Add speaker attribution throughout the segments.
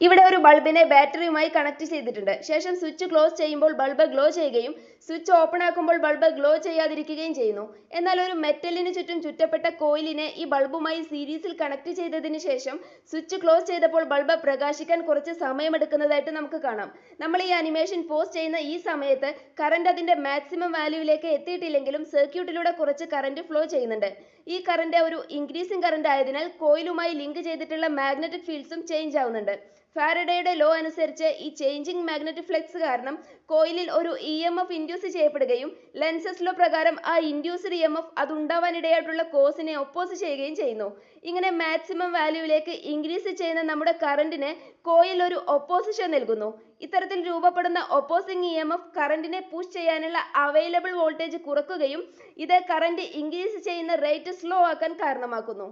Speaker 1: ഇവിടെ ഒരു ബൾബിനെ ബാറ്ററിയുമായി കണക്ട് ചെയ്തിട്ടുണ്ട്. ശേഷം സ്വിച്ച് ക്ലോസ് ചെയ്യുമ്പോൾ ബൾബ് ഗ്ലോ ചെയ്യുകയും സ്വിച്ച് ഓപ്പൺ ആക്കുമ്പോൾ ബൾബ് ഗ്ലോ ചെയ്യാതിരിക്കുകയും ചെയ്യുന്നു. എന്നാൽ ഒരു മെറ്റലിന് ചുറ്റും ചുറ്റപ്പെട്ട കോയിലിനെ ഈ ബൾബുമായി സീരീസിൽ കണക്ട് ചെയ്തതിന് ശേഷം സ്വിച്ച് ക്ലോസ് ചെയ്തപ്പോൾ ബൾബ് പ്രകാശിക്കാൻ കുറച്ച് സമയമെടുക്കുന്നതായിട്ട് നമുക്ക് കാണാം. നമ്മൾ ഈ അനിമേഷൻ പോസ് ചെയ്യുന്ന ഈ സമയത്ത് കറന്റ് അതിന്റെ മാക്സിമം വാല്യൂവിലേക്ക് എത്തിയിട്ടില്ലെങ്കിലും സർക്യൂട്ടിലൂടെ കുറച്ച് കറന്റ് ഫ്ലോ ചെയ്യുന്നുണ്ട്. ഈ കറന്റ് ഒരു ഇൻക്രീസിംഗ് കറന്റ് ആയതിനാൽ കോയിലുമായി ലിങ്ക് ചെയ്തിട്ടുള്ള മാഗ്നറ്റിക് ഫീൽഡ്സും ചേഞ്ച് ആവുന്നുണ്ട്. ഫാരഡേയുടെ ലോ അനുസരിച്ച് ഈ ചേഞ്ചിങ് മാഗ്നറ്റിക് ഫ്ലക്സ് കാരണം കോയിലിൽ ഒരു EMF ഇൻഡ്യൂസ് ചെയ്യപ്പെടുകയും ലെൻസസ് ലോ പ്രകാരം ആ ഇൻഡ്യൂസ്ഡ് EMF അതുണ്ടാവാനിടയായിട്ടുള്ള കോസിനെ ഒപ്പോസ് ചെയ്യുകയും ചെയ്യുന്നു. ഇങ്ങനെ മാക്സിമം വാല്യൂവിലേക്ക് ഇൻക്രീസ് ചെയ്യുന്ന നമ്മുടെ കറന്റിന് കോയിൽ ഒരു ഒപ്പോസിഷൻ നൽകുന്നു. ഇത്തരത്തിൽ രൂപപ്പെടുന്ന ഒപ്പോസിംഗ് EMF കറന്റിനെ പുഷ് ചെയ്യാനുള്ള അവൈലബിൾ വോൾട്ടേജ് കുറക്കുകയും ഇത് കറന്റ് ഇൻക്രീസ് ചെയ്യുന്ന റേറ്റ് സ്ലോ ആക്കാൻ കാരണമാക്കുന്നു.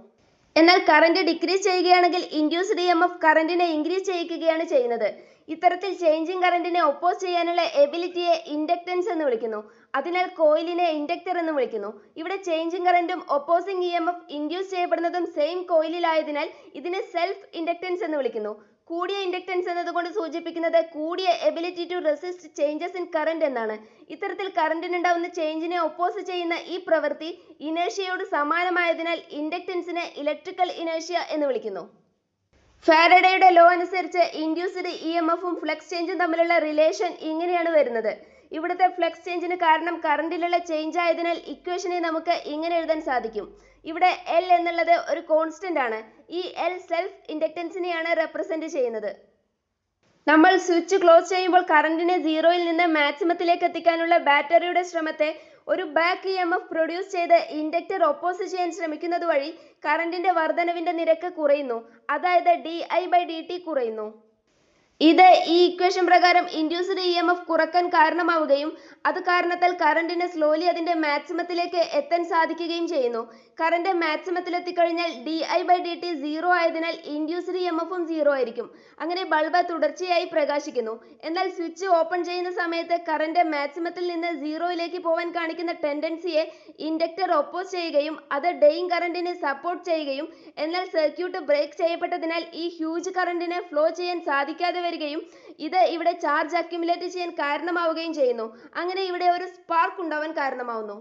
Speaker 1: എന്നാൽ കറന്റ് ഡിക്രീസ് ചെയ്യുകയാണെങ്കിൽ ഇൻഡ്യൂസ്ഡ് EMF കറന്റിനെ ഇൻക്രീസ് ചെയ്യിക്കുകയാണ് ചെയ്യുന്നത്. ഇത്തരത്തിൽ ചേഞ്ചിങ് കറന്റിനെ ഒപ്പോസ് ചെയ്യാനുള്ള എബിലിറ്റിയെ ഇൻഡക്റ്റൻസ് എന്ന് വിളിക്കുന്നു. അതിനാൽ കോയിലിനെ ഇൻഡക്ടർ എന്ന് വിളിക്കുന്നു. ഇവിടെ ചേഞ്ചിങ് കറന്റും ഒപ്പോസിംഗ് EMF ഇൻഡ്യൂസ് ചെയ്യപ്പെടുന്നതും സെയിം കോയിലിലായതിനാൽ ഇതിനെ സെൽഫ് ഇൻഡക്റ്റൻസ് എന്ന് വിളിക്കുന്നു. കൂടിയ ഇൻഡക്റ്റൻസ് എന്നതുകൊണ്ട് സൂചിപ്പിക്കുന്നത് കൂടിയ ability to resist changes in current എന്നാണ്. ഇത്തരത്തിൽ കറന്റിനുണ്ടാവുന്ന ചേഞ്ചിനെ ഒപ്പോസ് ചെയ്യുന്ന ഈ പ്രവൃത്തി ഇനേർഷ്യയോട് സമാനമായതിനാൽ ഇൻഡക്റ്റൻസിനെ ഇലക്ട്രിക്കൽ ഇനേർഷ്യ എന്ന് വിളിക്കുന്നു. ഫാരഡേയുടെ ലോ അനുസരിച്ച് ഇൻഡ്യൂസ്ഡ് EMFഉം ഫ്ലക്സ് ചേഞ്ചും തമ്മിലുള്ള റിലേഷൻ ഇങ്ങനെയാണ് വരുന്നത്. ഇവിടുത്തെ ഫ്ലക്സ് ചേഞ്ചിന് കാരണം കറന്റിലുള്ള ചേഞ്ച് ആയതിനാൽ ഇക്വേഷനെ നമുക്ക് ഇങ്ങനെ എഴുതാൻ സാധിക്കും. ഇവിടെ L എന്നുള്ളത് ഒരു കോൺസ്റ്റന്റ് ആണ്. ഈ L സെൽഫ് ഇൻഡക്റ്റൻസിനെയാണ് റെപ്രസെന്റ് ചെയ്യുന്നത്. നമ്മൾ സ്വിച്ച് ക്ലോസ് ചെയ്യുമ്പോൾ കറന്റിനെ സീറോയിൽ നിന്ന് മാക്സിമത്തിലേക്ക് എത്തിക്കാനുള്ള ബാറ്ററിയുടെ ശ്രമത്തെ ഒരു ബാക്ക് EMF പ്രൊഡ്യൂസ് ചെയ്ത് ഇൻഡക്ടർ ഒപ്പോസ് ചെയ്യാൻ ശ്രമിക്കുന്നത് വഴി കറന്റിന്റെ വർധനവിന്റെ നിരക്ക് കുറയുന്നു. അതായത് di/dt കുറയുന്നു. ഇത് ഈ ഇക്വേഷൻ പ്രകാരം ഇൻഡ്യൂസ്ഡ് EMF കുറക്കാൻ കാരണമാവുകയും അത് കാരണത്താൽ കറന്റിന് സ്ലോലി അതിന്റെ മാക്സിമത്തിലേക്ക് എത്താൻ സാധിക്കുകയും ചെയ്യുന്നു. കറന്റ് മാക്സിമത്തിൽ എത്തിക്കഴിഞ്ഞാൽ di/dt സീറോ ആയതിനാൽ ഇൻഡ്യൂസ്ഡ് EMFഉം സീറോ ആയിരിക്കും. അങ്ങനെ ബൾബ് തുടർച്ചയായി പ്രകാശിക്കുന്നു. എന്നാൽ സ്വിച്ച് ഓപ്പൺ ചെയ്യുന്ന സമയത്ത് കറന്റ് മാക്സിമത്തിൽ നിന്ന് സീറോയിലേക്ക് പോവാൻ കാണിക്കുന്ന ടെൻഡൻസിയെ ഇൻഡക്ടർ ഒപ്പോസ് ചെയ്യുകയും അത് ഡെയിങ് കറന്റിനെ സപ്പോർട്ട് ചെയ്യുകയും എന്നാൽ സർക്യൂട്ട് ബ്രേക്ക് ചെയ്യപ്പെട്ടതിനാൽ ഈ ഹ്യൂജ് കറന്റിനെ ഫ്ലോ ചെയ്യാൻ സാധിക്കാതെ വരികയും ഇത് ഇവിടെ ചാർജ് അക്യുമുലേറ്റ് ചെയ്യാൻ കാരണമാവുകയും ചെയ്യുന്നു. അങ്ങനെ ഇവിടെ ഒരു സ്പാർക്ക് ഉണ്ടാവാൻ കാരണമാവുന്നു.